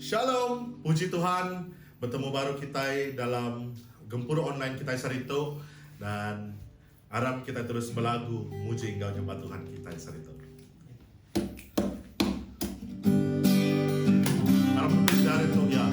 Shalom, puji Tuhan, bertemu baru kita dalam Gempur online kita Sarito. Dan harap kita terus melagu muji engkau nyembah Tuhan kita Sarito. Harap terus dari itu ya.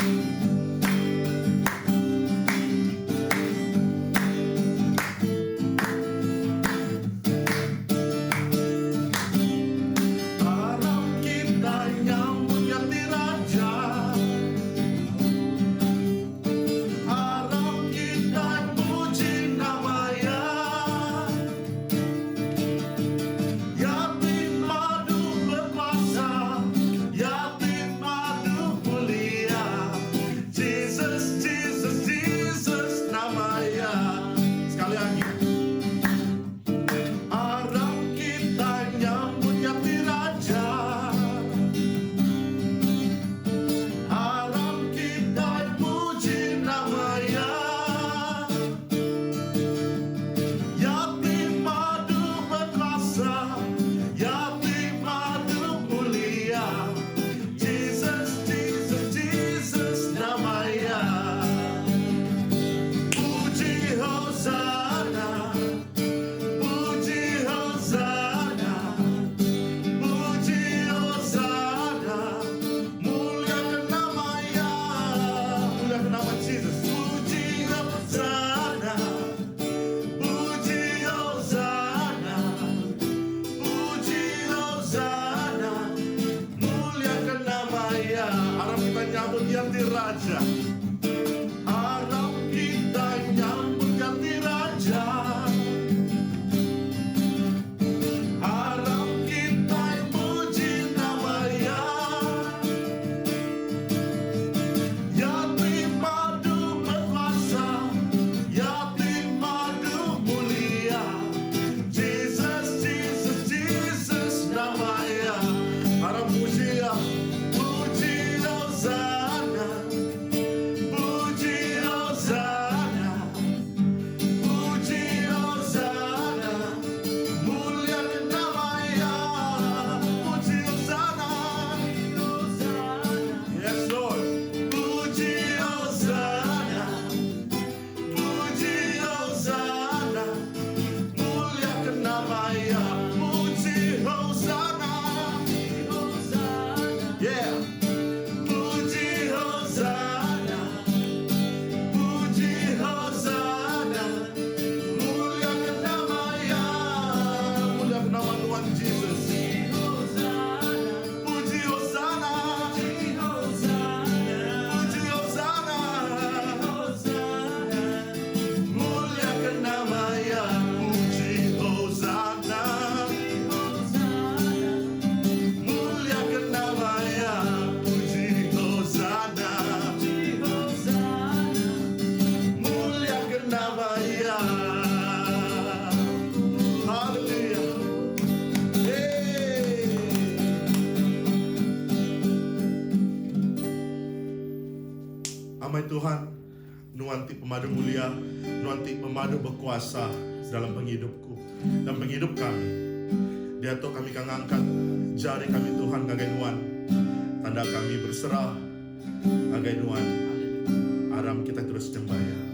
Tuhan, nuanti pemadu mulia, nuanti pemadu berkuasa dalam penghidupku dan penghidup kami. Dia tuh kami kang angkat jari kami Tuhan ngagai nuan, tanda kami berserah ngagai nuan. Aram kita terus nyembah ya.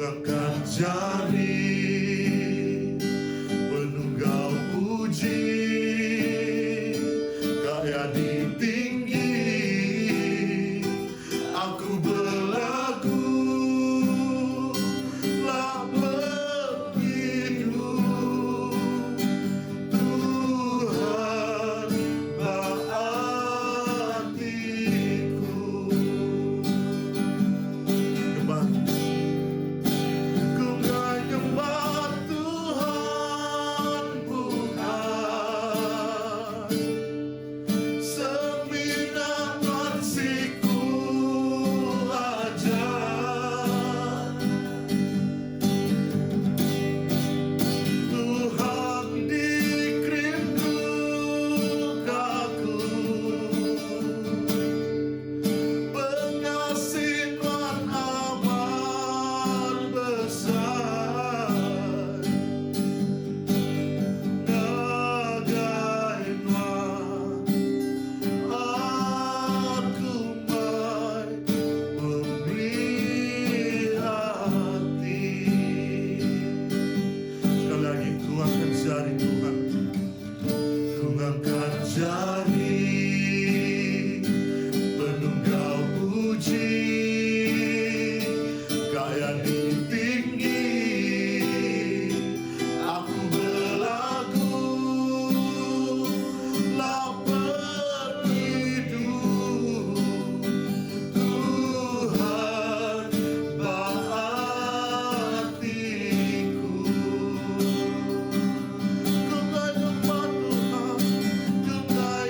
angkat jari menunggal puji, kaya di tinggi aku berlaku lah begitu. Tuhan hatiku. Nyembah, ku nyembah Tuhan bukan semina mansiku aja. Tuhan dikrindu aku, pengasihan amat besar, nagailah aku mai memberi hati. Sekali lagi ku angkat jari Tuhan, ku angkat jari penunggal puji, kaya di tinggi aku berlaku lah berhidup. Tuhan hatiku. Ku nyembah Tuhan, ku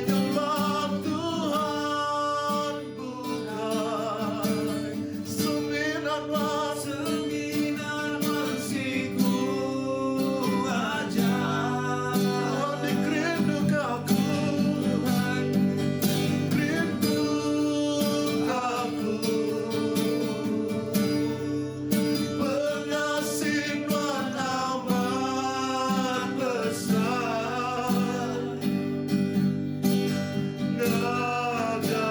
nyembah Tuhan bukan seminan mansiku aja. Tuhan dikrindu aku, Tuhan rindu aku, pengasihan amat besar, nagailah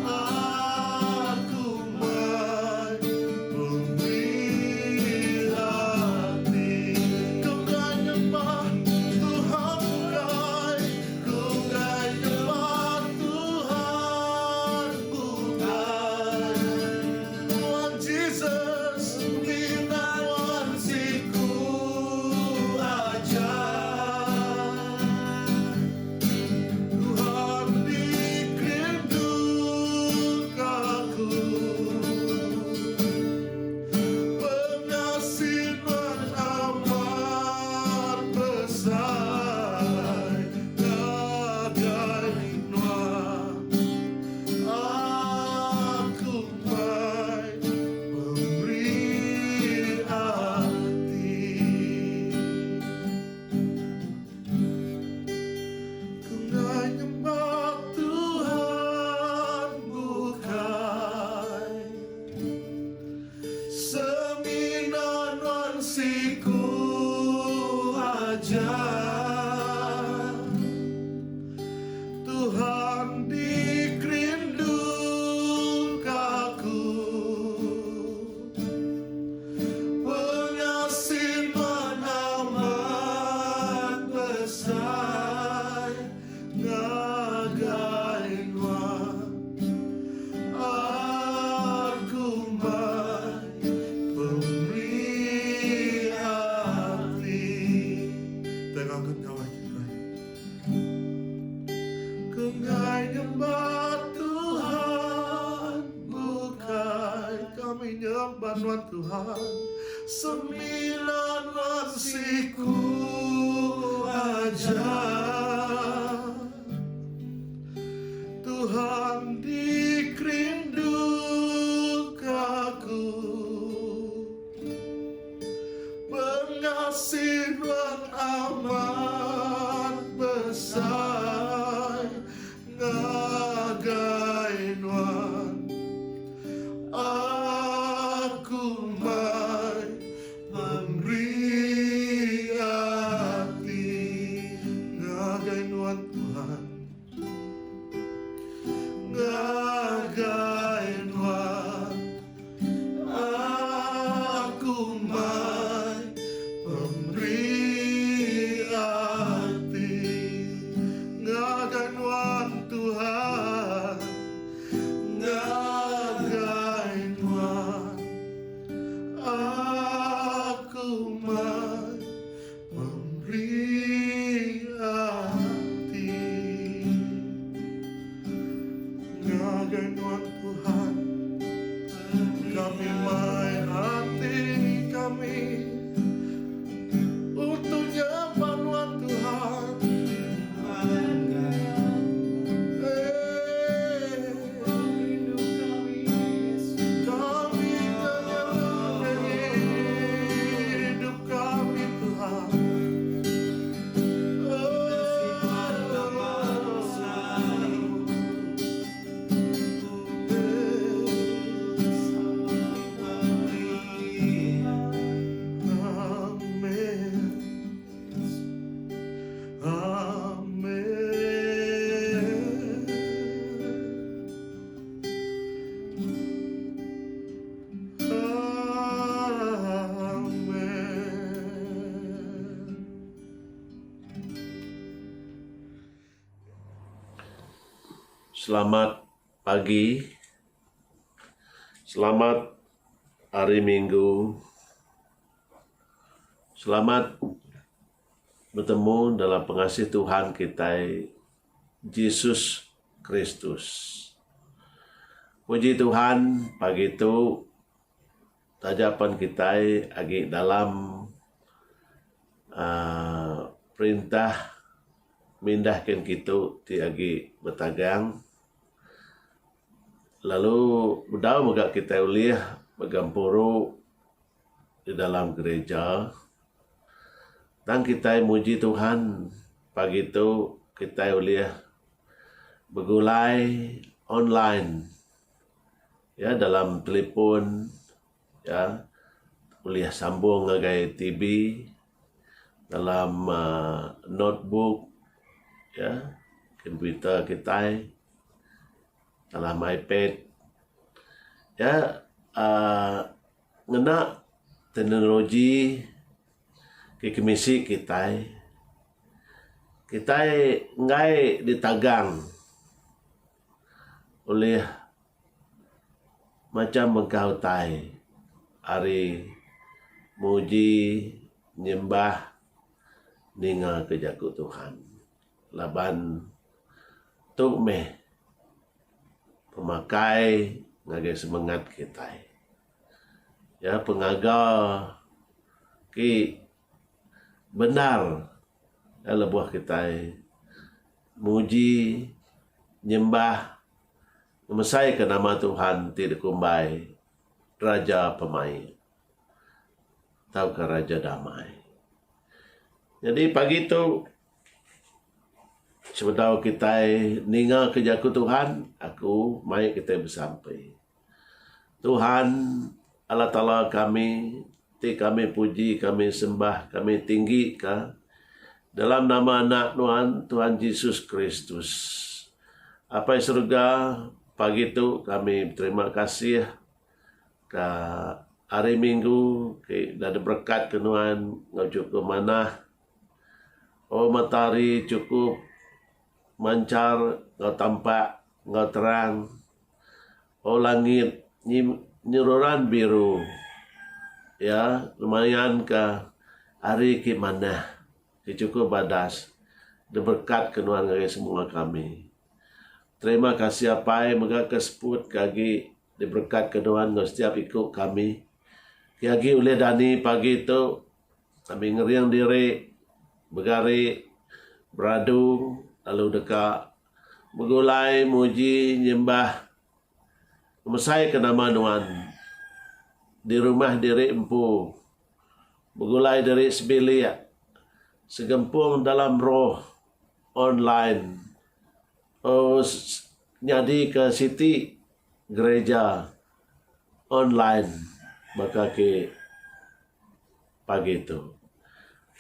aku mai memberi hati. Ku nyembah Tuhan bukan, ku nyembah Tuhan bukan. Tuhan Jesus, minat wansiku aja. Tuhan dikrindu aku, pengasihan amat besar, nagailah aku mai memberi hati. Ku nyembah Tuhan bukan seminan wansiku aja. Tuhan dikrindu aku, pengasihan amat besar, nagailah aku mai memberi hati. Tengahkan nyawa kita. Ku nyembah Tuhan bukan, kami nyembah Tuhan sembilan wansiku aja. Tuhan dikrindu aku, pengasihan amat besar, nagailah aku mai memberi hati. Ngagainuan Tuhan, Selamat pagi, selamat hari Minggu, selamat bertemu dalam pengasih Tuhan kita, Yesus Kristus. Puji Tuhan, pagi itu tajapan kita lagi dalam perintah mindahkan kita ti agi betagang. Lalu mudah moga kita uliah bergampuru di dalam gereja. Dan kita muji Tuhan pagi itu kita uliah bergulai online ya dalam telepon ya uliah sambung ngagai TV dalam notebook ya komputer kita dalam iPad ya ngena teknologi kekemisi kita ngai ditagang oleh macam engkau tai hari muji nyembah ninga kejaku Tuhan laban tuk meh pemakai ngagai semangat kita ya pengaga ki benar ya lebuah kita muji nyembah memesai ke nama Tuhan tidak kumbai Raja Pemain tahu ke Raja Damai. Jadi pagi itu sebentar kita ninga kejaku Tuhan, aku mai kita bersampai. Tuhan Allah Ta'ala kami, kami puji, kami sembah, kami tinggi dalam nama anak Tuhan Yesus Kristus. Apa yang surga pagi itu kami terima kasih ke hari Minggu ke ada berkat kenuan ngau ke mana. Oh matahari cukup mancar, ngau tampak, ngau terang. Oh langit nyiruran biru. Ya, lumayan ke hari ke mana. Cukup badas. Berkat kenuan dari semua kami. Terima kasih apa yang mengasesput kagi diberkat kenuan setiap ikut kami. Kagi oleh Dani pagi itu kami ngeriang diri begari, beradu, lalu dekat bergulai, muji, nyembah. Mesai ke nama Tuhan. Di rumah diri empu. Bergulai dari sebilia. Segempung dalam roh online. Oh, nyadi ke City gereja online. Maka ke pagi itu.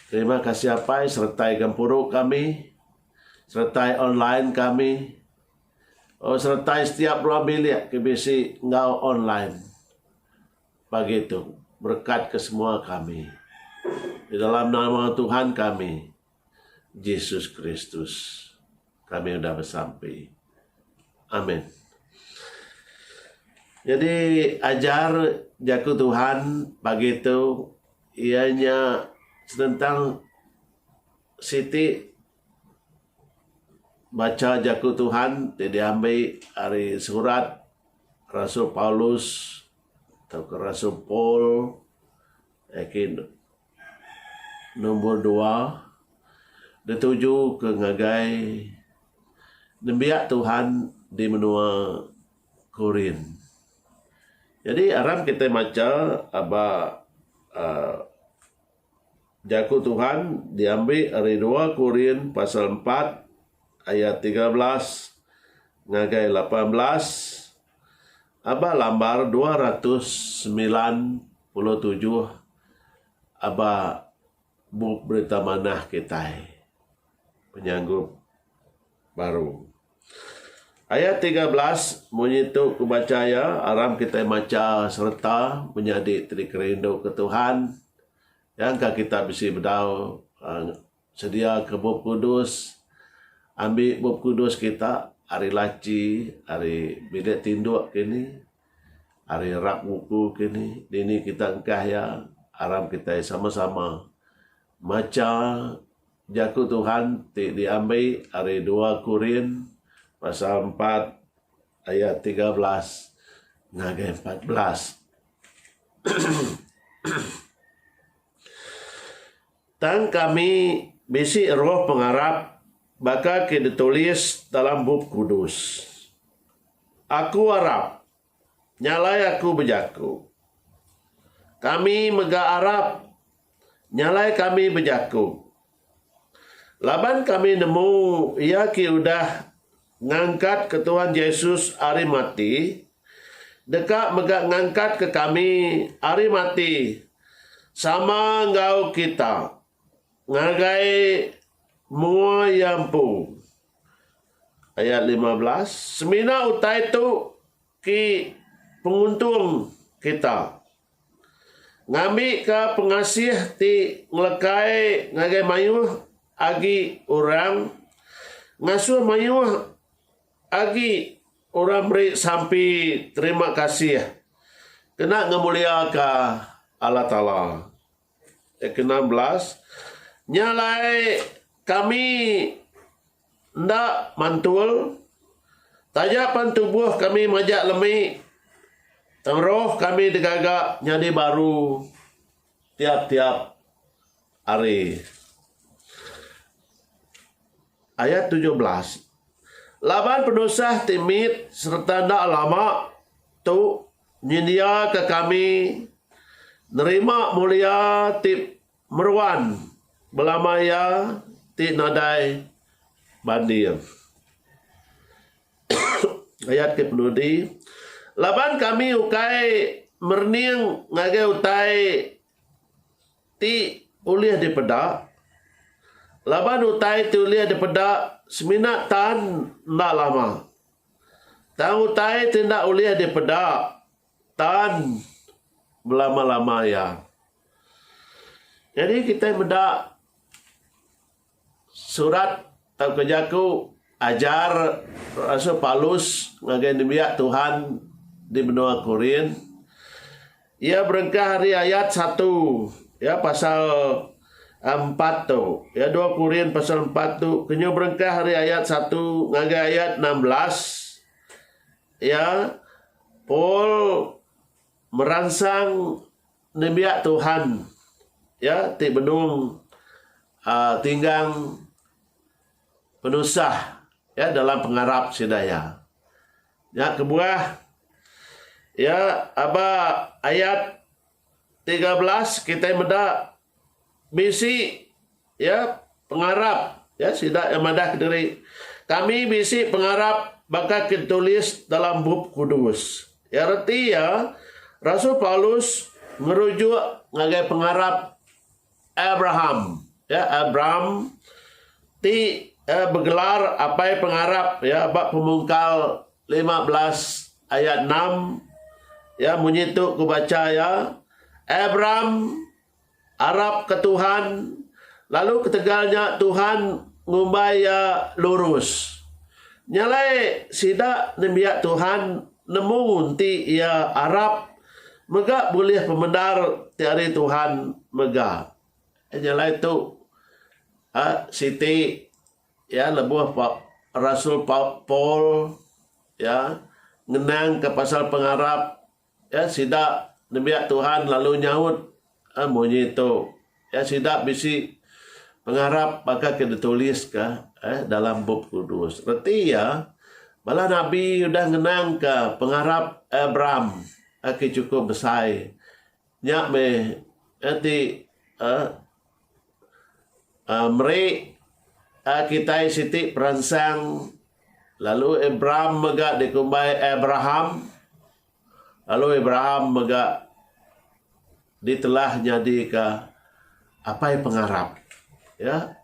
Terima kasih apa sertai gampuru kami, sertai online kami, sertai setiap ruang bilik kebisi ngau online. Pagi itu berkat ke semua kami. Di dalam nama Tuhan kami, Yesus Kristus, kami sudah bersampai. Amin. Jadi ajar jaku Tuhan pagi itu ianya tentang Siti baca jaku Tuhan diambil dari surat Rasul Paulus atau ke Rasul Paul yakin nombor 2 dituju ke ngagai nembiak Tuhan di menua Korin. Jadi aram kita baca jaku Tuhan diambil dari 2 Korin pasal 4 ayat 13 ngagai 18 lambar 297 buk berita manah kita penyanggup baru. Ayat 13 menyitu kubacaya aram kita baca serta menjadi terikerindu ke Tuhan. Yang kita bisa berdau sedia ke Bob Kudus, ambil Bob Kudus kita hari laci, hari bilik tinduk kini, hari rak buku kini, ini kita engkah ya, aram kita sama-sama. Maca jaku Tuhan diambil hari 2 Korin pasal 4 ayat 13 ngagai 14. Tang kami bisi roh pengarap baka ditulis dalam buku kudus. Aku harap nyalai aku bejaku. Kami mega Arab nyalai kami bejaku. Laban kami nemu ia ki udah ngangkat ke Tuhan Yesus hari mati. Dekat mega ngangkat ke kami hari mati. Sama ngau kita. Ngagai mua yampu. Ayat 15. Semina utai tu ki penguntung kita. Ngambil ke pengasih ti ngelekai ngagai mayuh agi orang. Ngasuh mayuh agi orang beri sampai terima kasih. Kena ngemulia ke Allah Ta'ala. Ke-16. Nyalai kami ndak mantul. Tajapan tubuh kami majak lemik. Roh kami digagak jadi baru tiap-tiap hari. Ayat 17. Laban pendosah timit serta ndak lama tu nyedia ke kami nerima mulia tip meruan belamaya ti nadai bandir. Ayat ke-20. Laban kami ukai merning ngagai utai ti uliah di pedak. Laban utai ti uliah di pedak seminat tan ndak lama. Tan utai ti ndak uliah di pedak tan belama-lama ya. Jadi kita mendak surat tau kejaku ajar Rasul Paulus ngagai biak Tuhan di benua Korin. Ia berengkah hari ayat 1 ya pasal 4 tu. Ya 2 Korin pasal 4 tu. Kenyo berengkah hari ayat 1 ngagai ayat 16. Ya Paul merangsang nebiak Tuhan ya ti benung tinggang penusah ya dalam pengarap sidaya. Ya kebuah ya aba ayat 13 kita meda bisi ya pengarap ya sidak yang madah diri kami bisi pengarap bakal ditulis dalam buku kudus. Ya arti ya Rasul Paulus merujuk ngagai pengarap Abraham ya Abraham ti bergelar apa pengarap ya bab pemungkal 15 ayat 6 ya menyitu ku baca ya Abraham Arab ke Tuhan lalu ketegalnya Tuhan ngumbai ya lurus nyalai sidak nembiak Tuhan nemu ti ya Arab mega boleh pemendar tiari Tuhan mega nyalai tu Siti ya lebuh Rasul Paul ya ngenang ke pasal pengarap ya sidak nebiak Tuhan lalu nyaut monyi itu ya sidak bisi pengarap maka kena tulis ke dalam buku kudus. Berarti ya bala Nabi udah ngenang ke pengarap Abraham cukup besar nyak me nanti meri kita siti peransang lalu Abraham mega dikumbai Abraham lalu Abraham mega ditelah jadi ke apa yang pengarap ya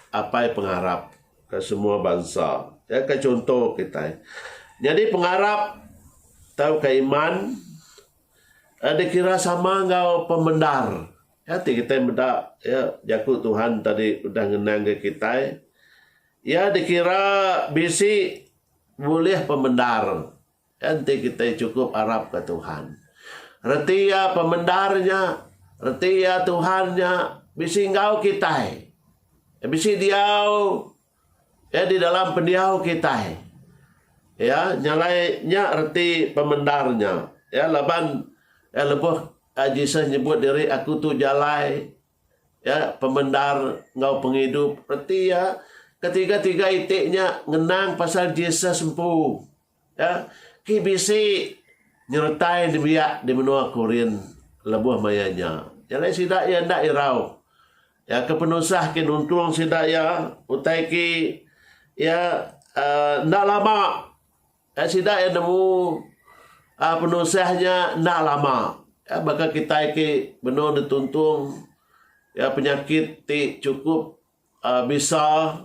apa yang pengarap ke semua bangsa ya ke contoh kita jadi pengarap tahu ke iman dikira sama ngau pemendar. Ya, kita mendak ya jaku Tuhan tadi udah ngenang ke kita. Ya dikira bisi boleh pemendar. Nanti kita cukup harap ke Tuhan. Reti ya pemendarnya, reti ya Tuhannya, bisi ngau kita. Bisi diau, ya di dalam pendiau kita. Ya, nyalainya reti pemendarnya. Ya, laban, ya lebuh, Jesus nyebut diri, aku tu jalai. Ya, pemendar ngau penghidup. Reti ya, ketiga-tiga itiknya ngenang pasal Jesus sempuh. Ya, ki bisi nyertai di biak di menua Korin lebuh mayanya. Jalai sidak ya ndak irau. Ya kepenusah ki nuntung sidak ya utai ki ya ndak lama. Ya sidak ya nemu penusahnya ndak lama. Ya bakal kita ki benar dituntung ya penyakit ti cukup bisa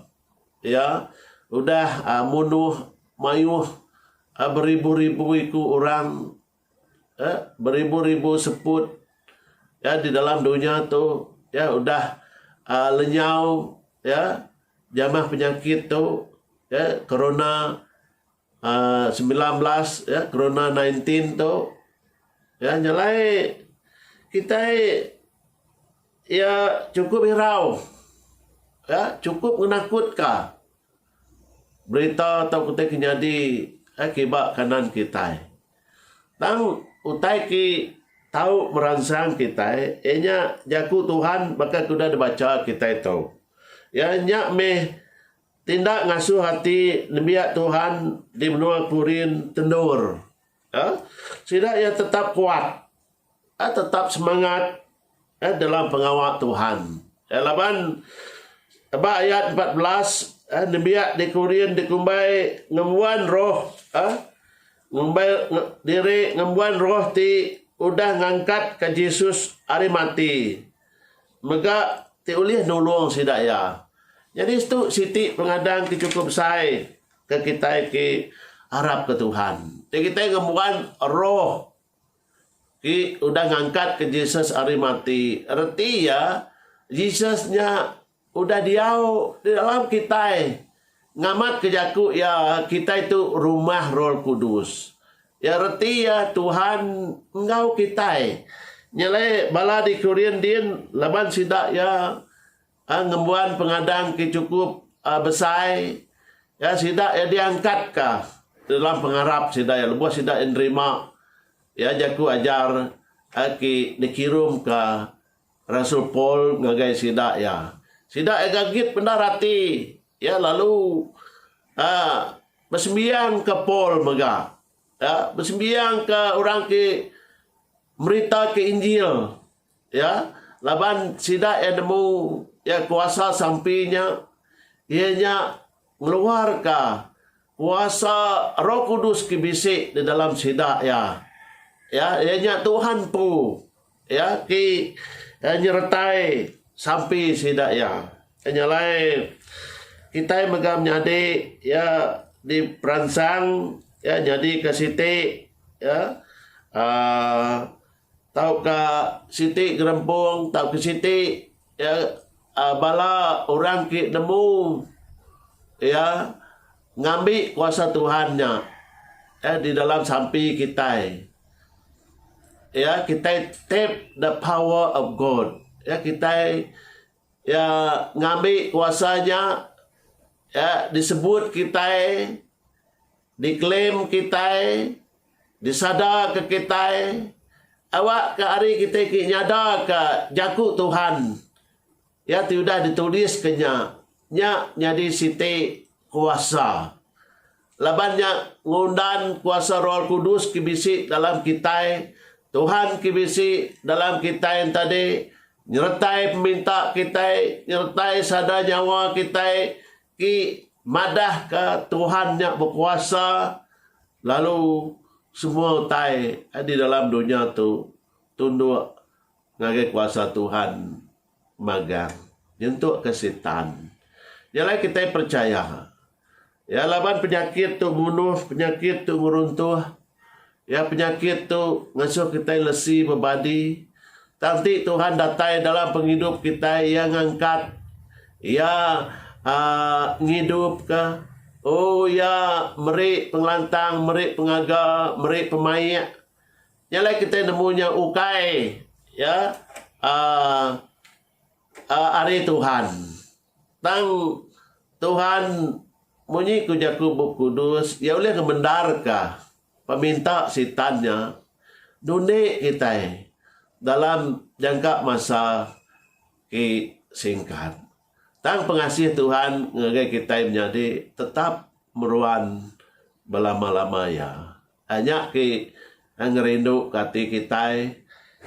ya udah munuh mayuh beribu-ribu iku orang beribu-ribu seput ya di dalam dunia tu ya udah lenyau ya jamah penyakit tu ya corona 19 ya corona 19 tu ya nyalai kita ya cukup hirau ya cukup menakutkan berita atau kita kenyadi akibat kanan kita. Tang utai ki tahu merangsang kita, enya jaku Tuhan maka sudah dibaca kita itu. Ya nyak meh tindak ngasuh hati nebiak Tuhan di benua Korin tendur. Ya, sida ya tetap kuat, tetap semangat dalam pengawal Tuhan. Ya, laban ayat 14 nebiak di Korin dikumbai ngembuan roh ngumbai diri ngembuan roh ti udah ngangkat ke Yesus hari mati mega ti ulih nolong sidaya. Jadi itu siti pengadang ki cukup sai ke kita ki harap ke Tuhan. Jadi kita ngembuan roh ki udah ngangkat ke Yesus hari mati. Arti ya Yesusnya udah diau di dalam kita. Ngamat kejaku ya kita itu rumah Roh Kudus. Ya reti ya Tuhan engkau kita. Nyalai bala di Korean din laban sidak ya ngembuan pengadang ki cukup besar. Ya sidak ya diangkat ka dalam pengharap sidak ya lebuh sidak nerima ya jaku ajar ki dikirim ke Rasul Paul ngagai sidak ya. Sidak ya gagit pendarati. Ya lalu bersembiang ke Paul mega. Ya, bersembiang ke orang ke berita ke Injil. Ya, laban sidak ya nemu ya kuasa sampinya ianya ngeluar ke kuasa Roh Kudus ke bisik di dalam sidak ya. Ya, ianya Tuhan pu ya ki nyertai sampai sidak ya. Nyalai kita megam nyadi ya di perangsang ya jadi ke siti ya tahu ke siti gerempung tahu ke siti ya bala orang ki nemu ya ngambil kuasa Tuhannya ya di dalam sampi kita ya kita tap the power of God ya kita ya ngambil kuasanya ya disebut kita diklaim kita disadar ke kita awak ke hari kita nyada ke jaku Tuhan ya sudah ditulis kenya nya jadi siti kuasa labannya ngundan kuasa Roh Kudus kibisi dalam kita Tuhan kibisi dalam kita yang tadi nyertai peminta kita nyertai sada nyawa kita ki madah ke Tuhan yang berkuasa lalu semua tai di dalam dunia tu tunduk ngagai kuasa Tuhan magang untuk ke setan. Jadi kita percaya ya laban penyakit tu bunuh, penyakit tu meruntuh ya penyakit tu ngasuh kita lesi berbadi. Nanti Tuhan datang dalam penghidup kita yang angkat ya ngidup ke Oh ya, merik pengelantang, merik pengaga, merik pemayak. Nyalai kita nemunya ukai, ya, hari Tuhan. Tang Tuhan munyi ku Yakub Kudus, ya oleh kemendarkah peminta sitannya dunia kita dalam jangka masa singkat. Tang pengasih Tuhan ngagai kita menjadi tetap meruan belama-lama ya. Hanya ke ngerindu kati kita,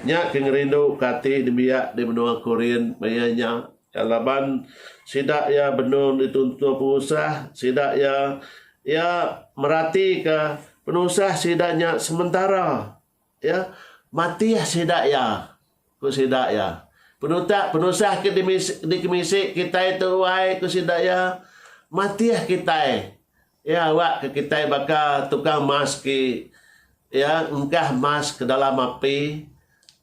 nya ke ngerindu kati demiak di benua Korean mayanya. Alaban sidak ya benon dituntut pengusaha, sidak ya merati ke penusah sidaknya sementara, ya mati ya sidak ya, ku sidak ya. Penusah ke di kemisi kita itu wahai ku sidak ya, mati ya kita, ya awak ke kita baka tukang mas ke, ya engkah mas ke dalam api,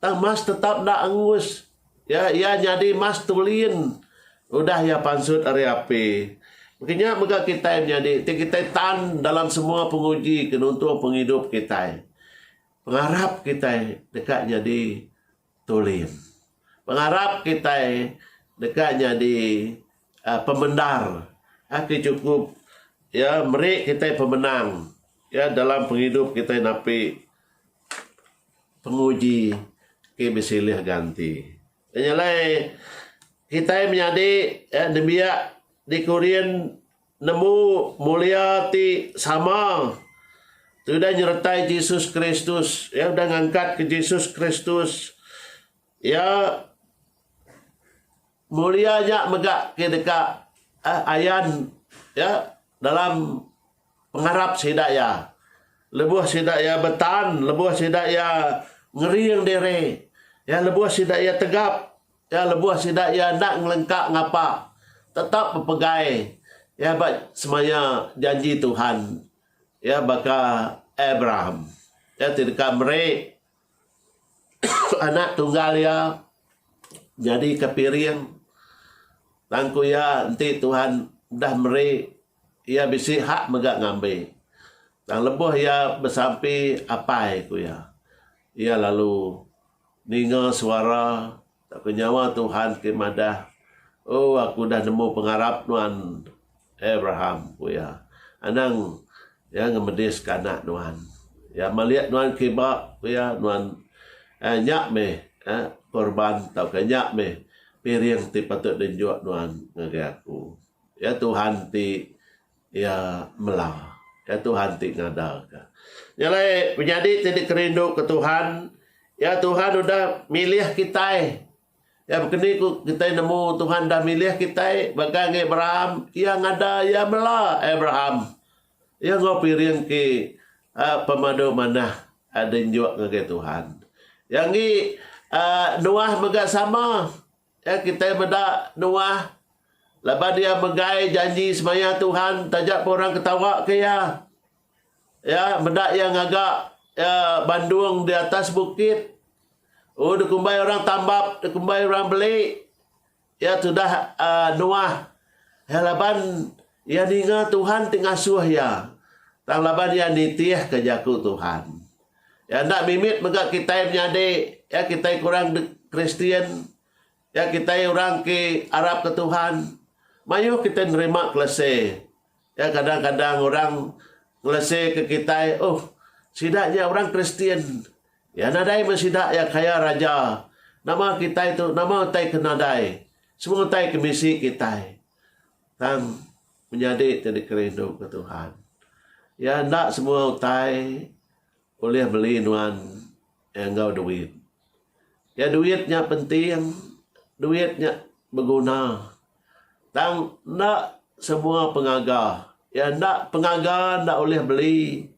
tang mas tetap nak angus. Ya, ia jadi mas tulin. Udah ya pansut ari api. Makanya maka kita menjadi kita tan dalam semua penguji kenuntung penghidup kita. Pengharap kita dekat jadi tulin. Pengharap kita dekat jadi pembenar. Aki cukup ya merik kita pemenang. Ya dalam penghidup kita napi penguji ke besilih ganti. Nyalai kita menjadi demiak di Korean nemu mulia ti sama sudah nyertai Yesus Kristus, ya udah ngangkat ke Yesus Kristus, ya mulianya megak ke dekat ayan ya dalam pengharap sidaya lebuh sidaya betan lebuh sidaya ngeriang dere. Ya lebuh sidak ya tegap, ya lebuh sidak ya nak ngelengkak ngapa, tetap berpegai, ya bak semaya janji Tuhan, ya baka Abraham, ya tidak merek anak tunggal ya jadi kepiring, tangku ya nanti Tuhan dah merek, ya bisi hak megak ngambil, tang lebuh ya bersampai apa itu ya lalu ninga suara tak kenyawa Tuhan kemadah. Oh aku dah nemu pengharap nuan Abraham ku ya. Anang ya ngemedis kanak nuan. Ya melihat nuan kibak ku ya nuan nyak me korban tau ke nyak me piring ti patut denjok nuan ngage aku. Ya Tuhan ti ya melah. Ya Tuhan ti ngada. Nyalai menjadi tidak kerindu ke Tuhan. Ya Tuhan udah milih kita. Ya begini kita nemu Tuhan dah milih kita. Bagai Abraham. Yang ada ya melah Abraham. Yang ngopirin ke pemadu mana. Ada juga ngake Tuhan. Yang ni Noah megak sama. Ya kita beda Noah. Lepas dia megai janji semaya Tuhan. Tajak orang ketawa ke ya. Ya beda yang agak ya, Bandung di atas bukit. Oh, dikumbai orang tambap, dikumbai orang beli. Ya sudah Noah. Ya laban ya ninga Tuhan tingasuh ya. Tang laban ya nitih ke jaku Tuhan. Ya ndak mimit megak kita menjadi ya kita kurang Kristen. Ya kita orang ke Arab ke Tuhan. Mayu kita nerima klase. Ya kadang-kadang orang klase ke kita, oh sidaknya orang Kristen. Ya nadai mesidak ya kaya raja. Nama kita itu, nama utai ke nadai. Semua utai ke misi kita. Tang menjadi jadi kerindu ke Tuhan. Ya ndak semua utai boleh beli nuan yang engkau duit. Ya duitnya penting, duitnya berguna. Tang ndak semua pengagah. Ya ndak pengagah ndak boleh beli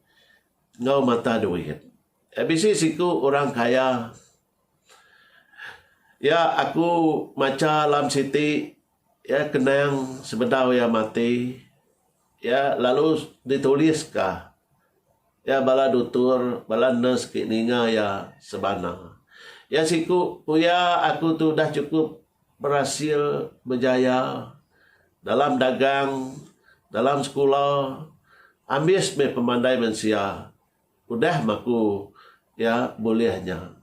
ngau mata duit. Habis siku orang kaya. Ya aku maca lam siti ya kenang sebedau ya mati. Ya lalu dituliskah ya bala dutur bala nes kininga ya sebana. Ya siku ya aku tu dah cukup berhasil berjaya dalam dagang dalam sekolah ambis me pemandai manusia. Udah maku ya bolehnya.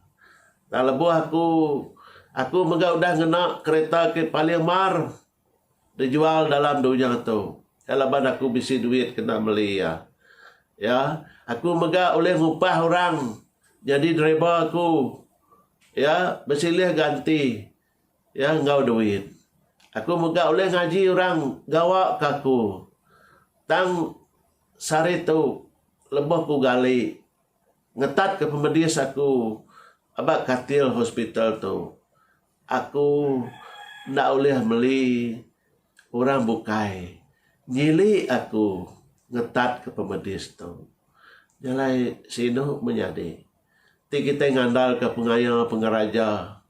Kalau aku mega udah ngena kereta ke paling mar dijual dalam dunia tu. Alaban aku bisi duit kena beli ya. Ya, aku mega oleh ngupah orang jadi driver aku. Ya, bersilih ganti. Ya, ngau duit. Aku mega oleh ngaji orang gawa ke aku. Tang sari tu lebih ku gali. Ngetat ke pemedis aku. Abak katil hospital tu. Aku ndak boleh beli orang bukai. Nyili aku ngetat ke pemedis tu. Jalai sino menyadi. Ti kita ngandal ke pengaya pengeraja.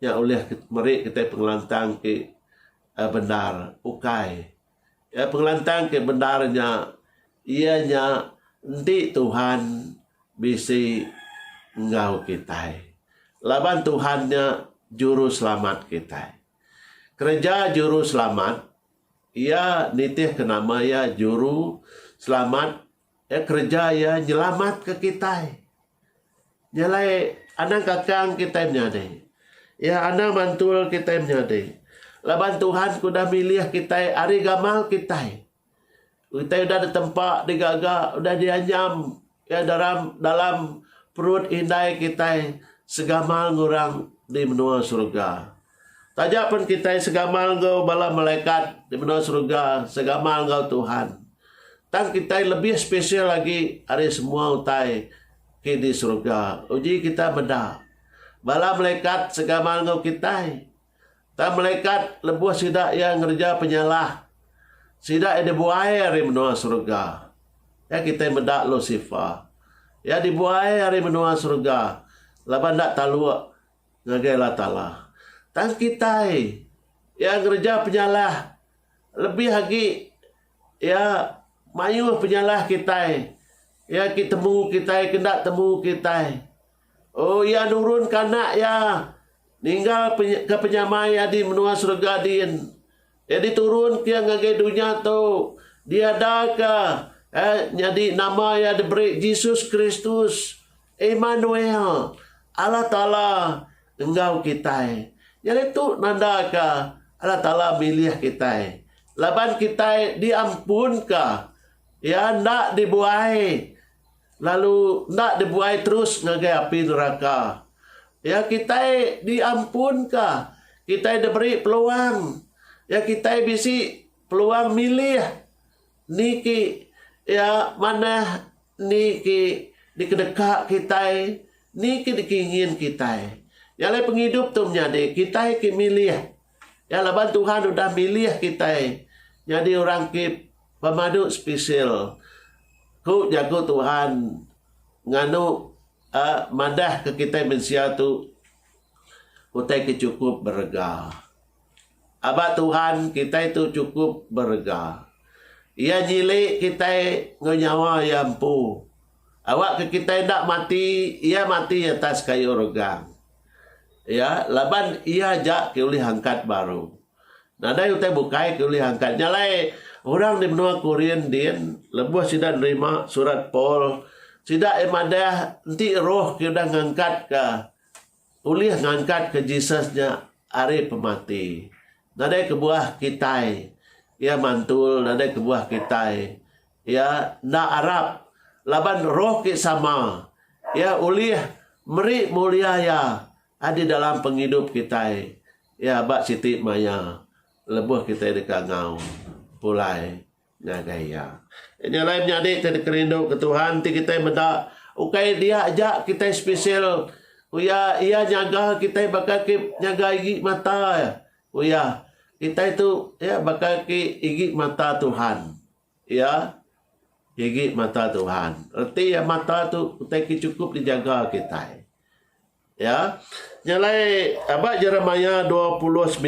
Yang oleh meri kita pengelantang ke benar ukai. Ya pengelantang ke benarnya ianya nanti Tuhan bisi ngau kita. Laban Tuhannya juru selamat kita. Kerja juru selamat, ia nitih ke nama ya juru selamat, ya kerja ya nyelamat ke kita. Nyalai anak kakang kita menyadai. Ya anak mantul kita menyadai. Laban Tuhan kuda milih kita hari gamal kita. Kita udah di tempat digagak, udah dianyam ya dalam perut indai kita segamal ngurang di menua surga. Tajak pun kita segamal ngau bala malaikat di menua surga, segamal ngau Tuhan. Tang kita lebih spesial lagi hari semua utai ke di surga. Uji kita benda. Bala malaikat segamal ngau kita. Tang malaikat lebuh sidak yang ngerja penyalah. Sidak ada buai hari menua surga. Ya kita mendak Lucifer. Ya dibuai hari menua surga. Laban tak taluk ngagai Allah Ta'ala. Tang kita yang kerja penyalah lebih lagi ya mayuh penyalah kita. Ya kita temu kita kendak temu kita. Oh ya nurun kanak ya ninggal ke penyamai ya di menua surga din. Ya diturun ke ngagai dunia tu. Dia dah ke jadi nama ya diberi Yesus Kristus Emmanuel. Allah Ta'ala engkau kita. Jadi itu nanda ke Allah Ta'ala milih kita. Laban kita diampun ke. Ya ndak dibuai. Lalu ndak dibuai terus ngagai api neraka. Ya kita diampun ke. Kita diberi peluang. Ya kita bisi peluang milih. Niki ya mana niki di kedekak kita. Niki dikingin kita. Ya le penghidup tu menjadi kita ki milih. Ya laban Tuhan udah milih kita. Jadi orang ki pemadu spesial. Ku jago Tuhan nganu madah ke kita mensia tu utai ki cukup berega. Abah Tuhan kita itu cukup berega. Ia nyili kita ngonyawa yampu. Awak ke kita tidak mati, ia mati atas kayu rogang. Ya, laban ia jak ke ulih angkat baru. Nada utai bukai ke ulih angkat. Nyalai orang di benua Korean din lebuh sidak nerima surat Paul. Sidak emadah nanti roh ke udah ngangkat ke ulih ngangkat ke Jesusnya hari pemati. Nada kebuah kita. Ya mantul nada kebuah kita. Ya na Arab. Laban roh ke sama. Ya ulih meri mulia ya. Ada dalam penghidup kita. Ya bak Siti Maya. Lebuh kita dekat ngau. Pulai ngagaya. Ini lain menyadik kita kerindu ke Tuhan. Ti kita mendak. Ukai dia ajak kita spesial. Uya ia nyaga kita bakal ke nyaga gigi mata. Uya kita itu ya bakal ke gigi mata Tuhan. Ya. Gigi mata Tuhan. Arti ya mata tu kita cukup dijaga kita. Ya. Nyalai abad Yeremia 29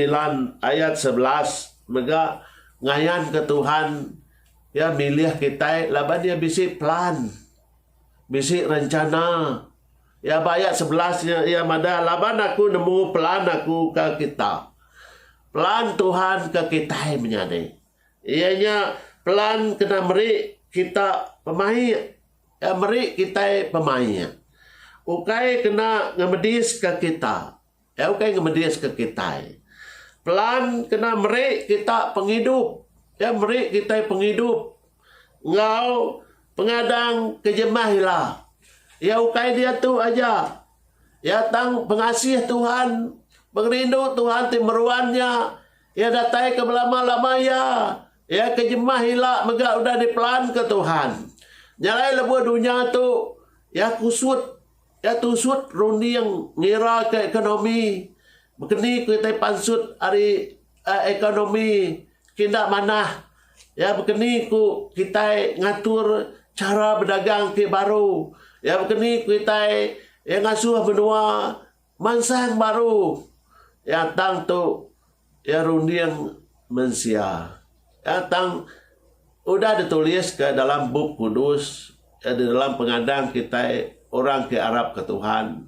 ayat 11 mega ngayan ke Tuhan ya milih kita laban dia bisi plan. Bisi rencana. Ya ayat 11 ya mada laban aku nemu plan aku ke kita. Plan Tuhan ke kita menyadai. Ianya pelan kena meri kita pemain. Ya meri kita pemain. Ukai kena ngemedis ke kita. Ya ukai ngemedis ke kita. Pelan kena meri kita penghidup. Ya meri kita penghidup. Ngau pengadang kejemahilah. Ya ukai dia tu aja. Ya tang pengasih Tuhan, pengrindu Tuhan timeruannya. Ya datai ke belama-lama ya. Ya kejemahilah mega udah dipelan ke Tuhan. Nyalai lebuh dunia tu ya kusut. Ya tusut rundi yang ngira ke ekonomi. Begini kita pansut hari ekonomi kindak manah. Ya begini ku kita ngatur cara berdagang ke baru. Ya begini kita yang ngasuh benua mansang baru. Ya tang tu ya rundi yang mensia. Ya tang udah ditulis ke dalam buku kudus. Ya, di dalam pengadang kita orang ke Arab ke Tuhan.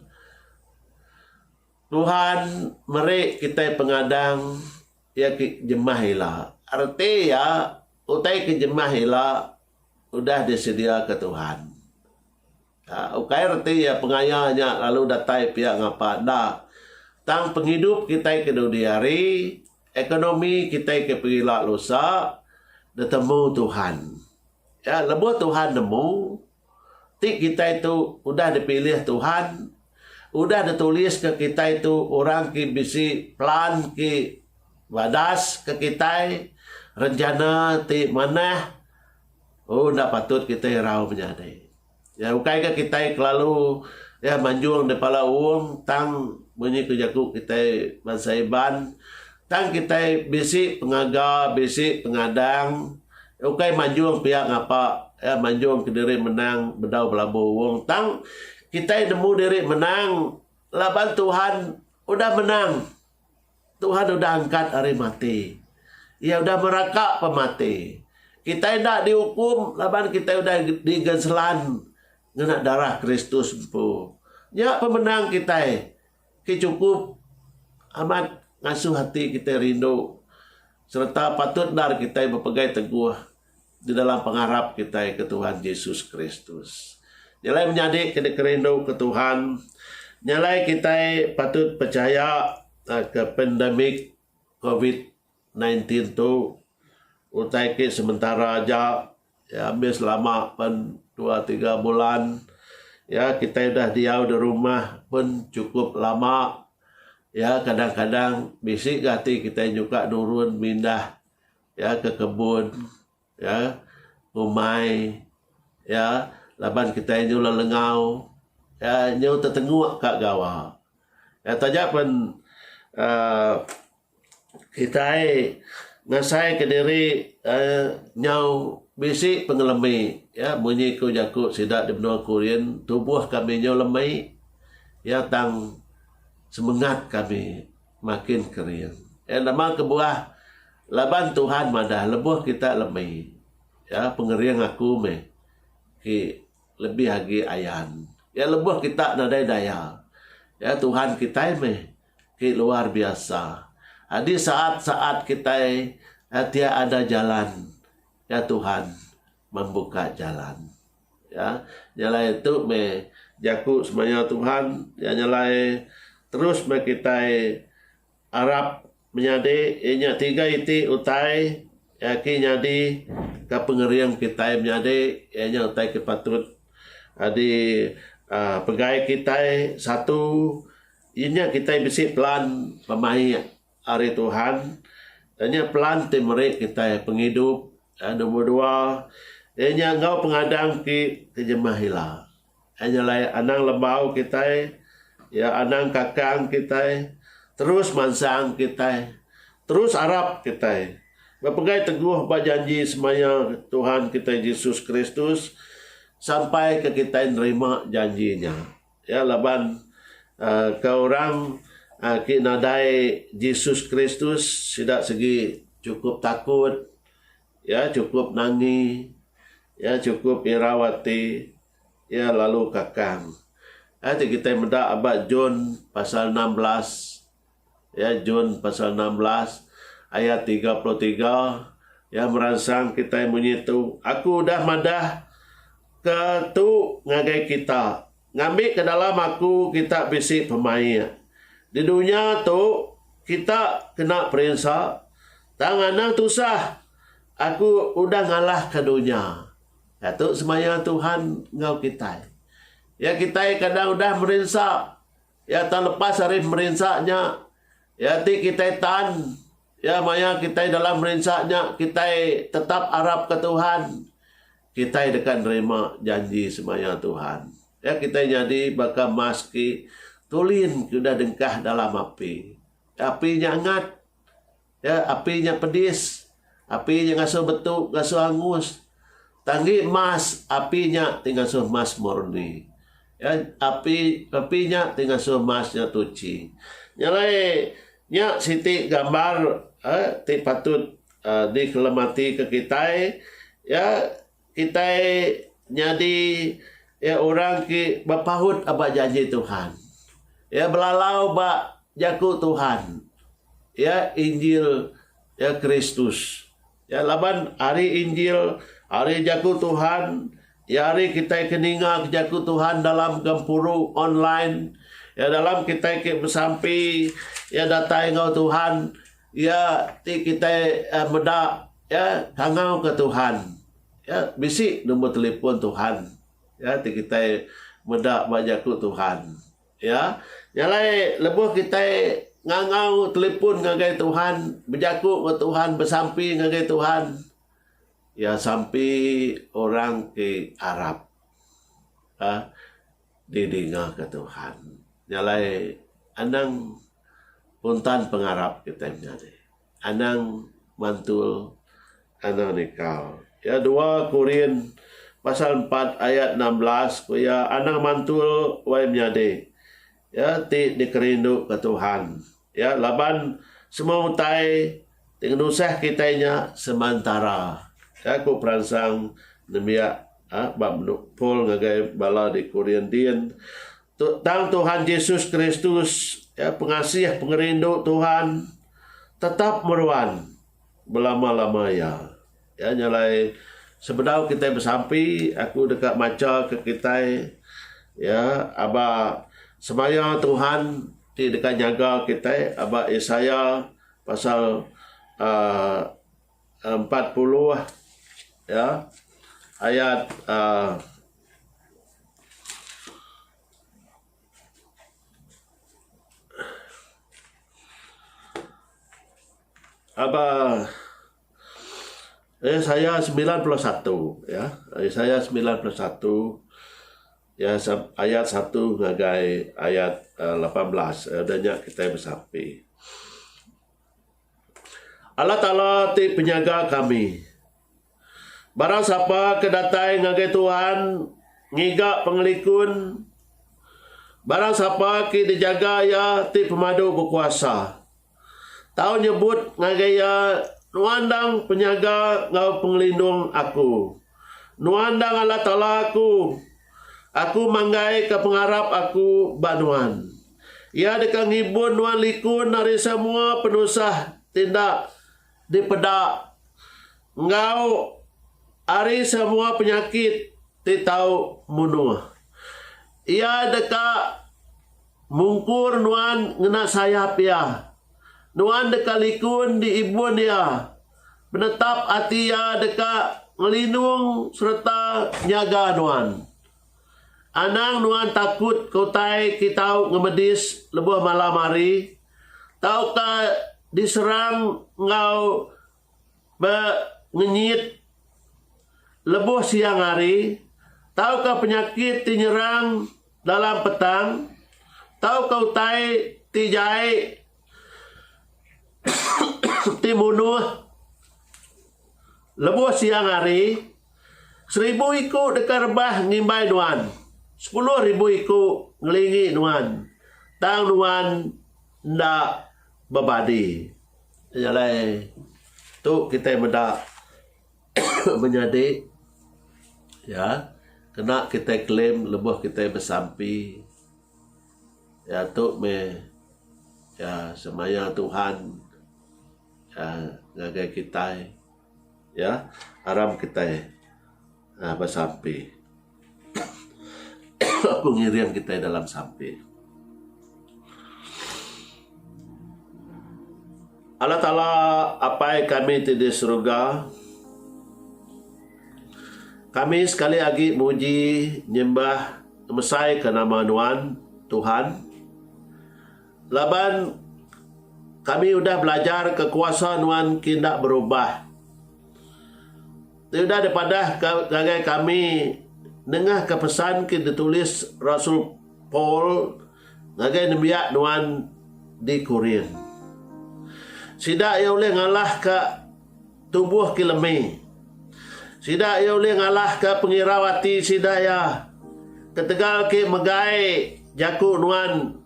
Tuhan meri kita pengadang ya ke jemahilah. Arti ya utai ke jemahilah udah disedia ke Tuhan. Ukai reti ya pengayahnya lalu datai pihak ngapa dah. Tang penghidup kita ke dudiari, ekonomi kita ke pergilah lusa, detemu Tuhan. Ya lebuh Tuhan nemu, tik kita itu udah dipilih Tuhan, udah ditulis ke kita itu orang ki bisi plan ki wadas ke kita, rencana ti mana, oh ndak patut kita rau menyadai. Ya ukai ke kita lalu ya manjung di pala uang tang bunyi kejaku kita mansaiban tang kita bisi pengaga bisi pengadang ukai manjung pihak ngapa ya manjung ke diri menang bedau belabu uang tang kita nemu diri menang laban Tuhan udah menang Tuhan udah angkat hari mati ya udah merakak pemati kita tidak dihukum laban kita udah digenselan ngena darah Kristus bu. Ya pemenang kita cukup amat ngasuh hati kita rindu serta patut dar kita berpegang teguh di dalam pengharap kita ke Tuhan Yesus Kristus. Nyalai menjadi kita kerindu ke Tuhan. Nyalai kita patut percaya ke pandemik COVID-19 tu utai ke sementara aja ya habis lama pen 2-3 bulan ya kita dah diau di rumah pun cukup lama ya kadang-kadang bisik hati kita juga turun pindah ya ke kebun ya umai ya laban kita nyula lengau ya nyau tertenguk kat gawa ya tajak pun kita ngasai ke diri nyau bisi pengelemi ya bunyi ku jakut sidak di benua Korean tubuh kami nyo lemai ya tang semangat kami makin kering ya nama kebuah laban Tuhan madah lebuh kita lemai ya pengeriang aku me ki lebih lagi ayan ya lebuh kita nadai daya ya Tuhan kita me ki luar biasa di saat-saat kita dia ada jalan ya Tuhan membuka jalan ya nyalai itu me jaku semuanya Tuhan ya nyalai terus me kita Arab menyade inya tiga iti utai ya ki nyadi ke pengeriang kita menyade inya utai ke patut adi pegai kita satu inya kita bisi plan pemain hari Tuhan inya plan timere kita penghidup nombor 2 ianya engkau pengadang ki kejemahilah hanya lai anang lembau kita ya anang kakang kita terus mansang kita terus Arab kita berpegai teguh berjanji semaya Tuhan kita Yesus Kristus sampai ke kita nerima janjinya ya laban ke orang kinadai Yesus Kristus tidak segi cukup takut ya cukup nangi ya cukup irawati ya lalu kakang nanti kita mendak abad John pasal 16 ya John pasal 16 ayat 33 ya merangsang kita menyitu. Aku dah madah ke tu ngagai kita. Ngambil ke dalam aku kita bisi pemain. Di dunia tu kita kena perintah. Tangan tu sah. Aku udah ngalah ke dunia. Ya tu semaya Tuhan ngau kita. Ya kita kadang udah merinsak. Ya tahun lepas hari merinsaknya. Ya ti kita tan. Ya maya kita dalam merinsaknya. Kita tetap harap ke Tuhan. Kita dekat nerima janji semaya Tuhan. Ya kita jadi bakal maski. Tulin sudah dengkah dalam api. Apinya hangat. Ya apinya pedis. Apinya ngasuh betuk, ngasuh hangus. Tanggi emas, apinya tinggal suh emas murni. Ya, apinya tinggal suh emasnya tuci. Nyalai nya siti gambar ti patut dikelemati ke kita. Ya kita jadi ya orang ki bapahut aba janji Tuhan. Ya belalau ba jaku Tuhan. Ya Injil ya Kristus. Ya laban hari Injil, hari jaku Tuhan, ya hari kita keninga jaku Tuhan dalam gempuru online, ya dalam kita bersampi, ya datai ngau Tuhan, ya ti kita medak, ya kangau ke Tuhan, ya bisi nombor telefon Tuhan, ya ti kita medak bajaku Tuhan, ya nyalai lebuh kita ngangau telepon ngagai Tuhan, berjaku ke Tuhan, bersampi ngagai Tuhan. Ya sampai orang ke Arab. Didengar ke Tuhan. Nyalai anang puntan pengarap kita menjadi. Anang mantul, anang nikah. Ya 2 Korin pasal 4 ayat 16. Ya anang mantul wai menjadi. Ya ti dikerindu ke Tuhan. Ya laban semua utai dengan usah kitanya sementara. Ya aku peransang nemia bab pol ngagai bala di Korintian. Tang Tuhan Yesus Kristus ya pengasih pengerindu Tuhan tetap meruan belama-lama ya. Ya nyalai sebedau kita bersampi aku dekat maca ke kita ya aba semaya Tuhan di dekat jaga kita aba Yesaya pasal 40 ya ayat aba Yesaya 91 ya Yesaya 91 ya ayat 1 ngagai ayat 18 adanya kita bersapi. Allah Ta'ala ti penjaga kami. Barang siapa kedatai ngagai Tuhan ngigak pengelikun. Barang siapa ki dijaga ya ti pemadu berkuasa. Tahu nyebut ngagai ya nuandang penjaga ngau pengelindung aku. Nuandang Allah Ta'ala aku. Aku manggai ke pengharap aku banuan. Ia dekat ngibun nuan likun dari semua penusah tindak dipedak. Engkau hari semua penyakit titau munuh. Ia dekat mungkur nuan ngena sayap ya. Nuan dekat likun di ibun dia. Menetap hati ya dekat ngelindung serta nyaga nuan. Anang nuan takut kau tai kitau ngemedis lebuh malam hari. Tau ka diserang ngau ngenyit lebuh siang hari. Tau ka penyakit tinyerang dalam petang. Tau kau tai tijai timunuh lebuh siang hari. 1000 ikut dekat rebah ngimbai nuan. 10,000 ikut ngelingi nuan. Tang nuan ndak babadi. Jalai tu kita mendak menjadi ya kena kita klaim lebuh kita bersampi. Ya tu me ya semaya Tuhan ya ngagai kita ya aram kita bersampai pengirian kita dalam sampai. Allah Ta'ala apai kami di surga, kami sekali lagi muji nyembah mesai ke nama Nuan Tuhan. Laban kami udah belajar kekuasaan Nuan tidak berubah. Tidak daripada gagai kami dengar kepesan kita ditulis Rasul Paul gagai nembiak Nuan di Korea. Sida ia boleh ngalah ke tubuh kilemi. Sida ia boleh ngalah ke pengirawati sida ya. Ketegal ke megai jaku Nuan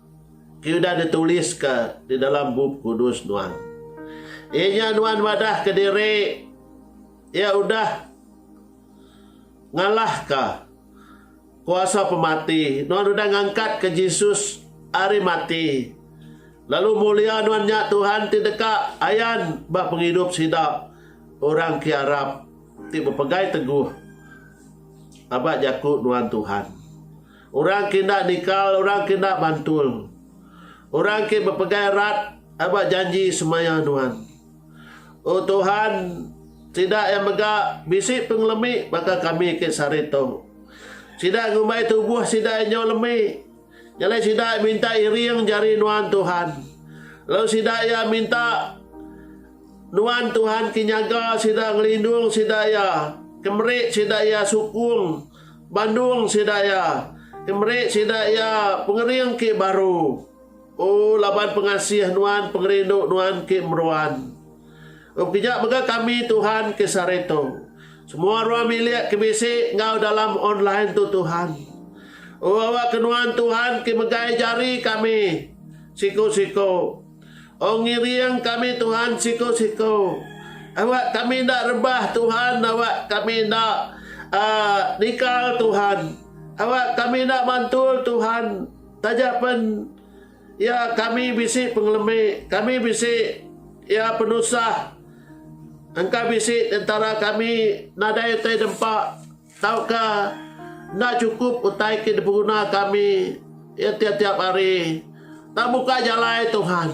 ki udah ditulis ke di dalam buku kudus Nuan. Ianya Nuan wadah ke diri ya udah ngalah ke kuasa pemati. Nuan udah ngangkat ke Yesus hari mati. Lalu mulia Nuannya Tuhan ti dekat ayan bak penghidup sida orang ki Arab ti berpegai teguh abak jakut Nuan Tuhan. Orang ki nak nikal, orang ki nak bantul. Orang ki berpegai erat abak janji semaya Nuan. Oh Tuhan, tidak yang megak bisik penglemi maka kami ke sarito. Sida ngumbai tubuh sida yang lemi. Nyalai sida minta iring jari Nuan Tuhan. Lalu sida ya minta Nuan Tuhan kinyaga sida ngelindung sida ya. Kemerik sida ya sukung. Bandung sida ya. Kemerik sida ya pengering ki baru. Oh laban pengasih Nuan pengerinduk Nuan ki meruan. Oh kijak bega kami Tuhan ke sareto. Semua ruang milik kebisi ngau dalam online tu Tuhan. Oh awak kenuan Tuhan ki megai jari kami siko-siko. Oh ngiriang kami Tuhan siko-siko. Awak kami nak rebah Tuhan, awak kami nak nikal Tuhan. Awak kami nak mantul Tuhan. Tajapan ya kami bisi pengelemi, kami bisi ya penusah. Engkau bisi antara kami nadai utai dempak. Tahukah nak cukup utai ke berguna kami ya tiap-tiap hari. Tak buka jalan Tuhan.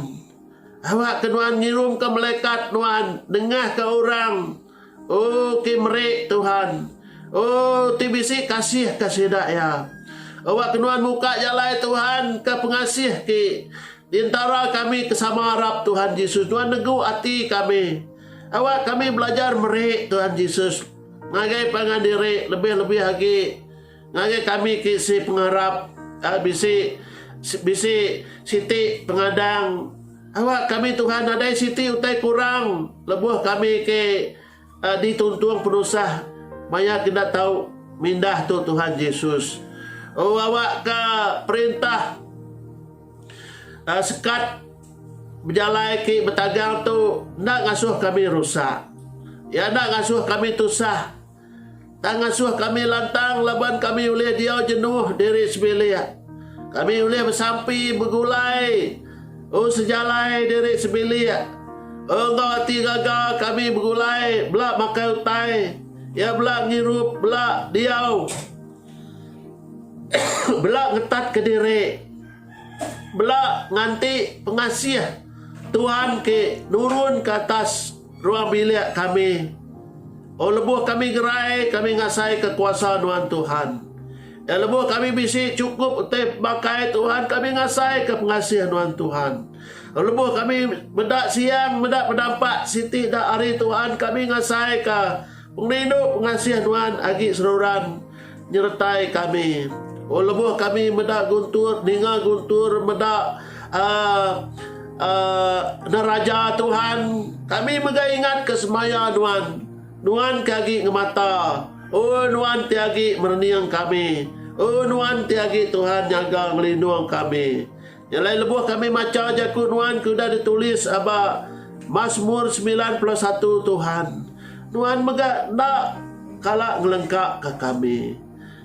Awak kenuan ngirum ke malaikat Nuan. Dengah ke orang. Oh ke merik Tuhan. Oh tibisi kasih daya. Awak kenuan buka jalan Tuhan ke pengasih ke di antara kami kesama Arab Tuhan Yesus. Tuhan negu hati kami. Awak kami belajar merik Tuhan Yesus. Ngagai pangan diri lebih-lebih lagi. Ngagai kami kisi pengharap bisi siti pengadang. Awak kami Tuhan ada siti utai kurang. Lebuh kami ke dituntung penusah. Maya kita tahu mindah tu Tuhan Yesus. Oh awak ke perintah sekat berjalan ke betagang tu nak ngasuh kami rusak. Ya nak ngasuh kami tusah. Tak ngasuh kami lantang laban kami oleh dia jenuh diri sebelia. Kami oleh bersampi bergulai. Oh sejalai diri sebelia. Oh engkau hati gagal kami bergulai. Belak makai utai. Ya belak ngirup, belak diau. Belak ngetat ke diri. Belak nganti pengasih Tuhan ke nurun ke atas ruang bilik kami. Oh lebuh kami gerai, kami ngasai kekuasaan Tuhan. Ya lebuh kami bisi cukup untuk pakai Tuhan, kami ngasai ke pengasihan Tuhan. Oh lebuh kami bedak siang, bedak berdampak siti dak hari Tuhan, kami ngasai ke penglindung pengasihan Tuhan agi seluruhan nyertai kami. Oh lebuh kami bedak guntur, ninga guntur, bedak neraja Tuhan. Kami mengingat kesemaya Nuan kagi ngemata. Oh Nuan tiagi mereniang kami. Oh Nuan tiagi Tuhan jaga melindung kami. Yang lain lebuh kami maca jaku Nuan kuda ditulis aba Mazmur 91 Tuhan. Nuan mega nak kalak ngelengkak ke kami.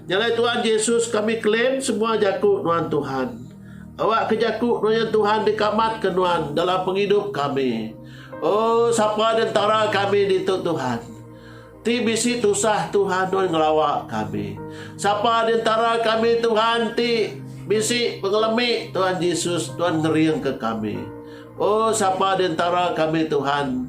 Yang lain Tuhan Yesus kami klaim semua jaku Nuan Tuhan. Awak kejaku Nuan Tuhan dikamat ke Nuan dalam penghidup kami. Oh siapa di antara kami di Tuhan. ti bisi tusah Tuhan Tuhan ngelawak kami. Siapa di antara kami Tuhan ti bisi pengelemi Tuhan Yesus Tuhan ngeriang ke kami. Oh siapa di antara kami Tuhan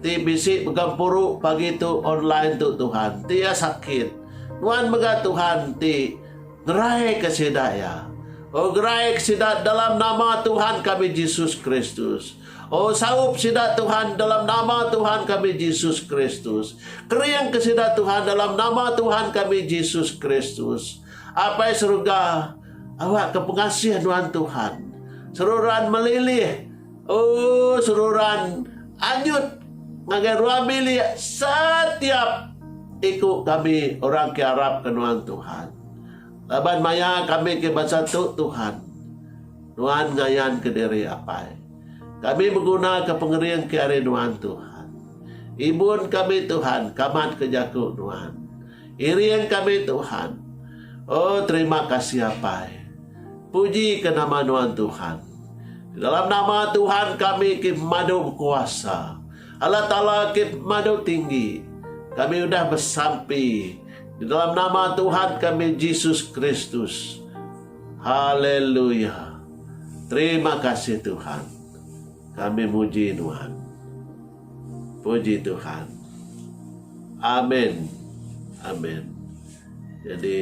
ti bisi begampuru pagi tu online tu Tuhan ti ya sakit. Tuhan mega Tuhan ti gerai kesidaya. Oh gerai kesidaya dalam nama Tuhan kami Yesus Kristus. Oh saup sida Tuhan dalam nama Tuhan kami Yesus Kristus. Keriang kesida Tuhan dalam nama Tuhan kami Yesus Kristus. Apa surga awak kepengasihan Tuhan. Seruran melilih. Oh seruran anyut ngagai ruang bilih setiap ikut kami orang ke Arab ke Tuhan. Laban maya kami ke bahasa Tuhan. Tuhan ngayan ke diri apa. Kami menggunakan kepengerian ke hari Tuhan. Ibun kami Tuhan, kamat kejaku Tuhan. Irian kami Tuhan. Oh terima kasih apa. Puji ke nama Tuhan. Dalam nama Tuhan kami ke madu kuasa. Allah Ta'ala ke madu tinggi. Kami sudah bersampai. Di dalam nama Tuhan kami Yesus Kristus. Haleluya. Terima kasih Tuhan. Kami muji Tuhan. Puji Tuhan. Amin. Amin. Jadi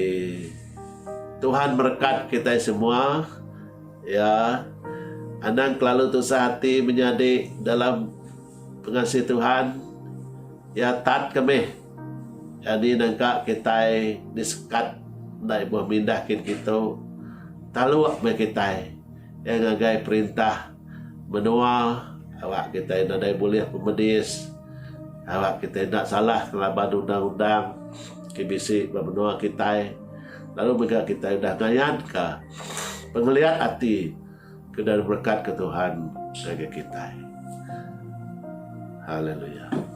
Tuhan berkat kita semua. Ya. Anang kelalu tusah hati menjadi dalam pengasih Tuhan. Ya tat kami. Jadi nangka kita disekat dari buah mindahkin kita. Taluak me kita. Yang ngagai perintah menua awak kita nak boleh pemedis, awak kita nak salah kelaban undang-undang kibisi menua kita, lalu mereka kita dah ngayan ke penglihat hati ke dalam berkat ke Tuhan bagi kita. Haleluya.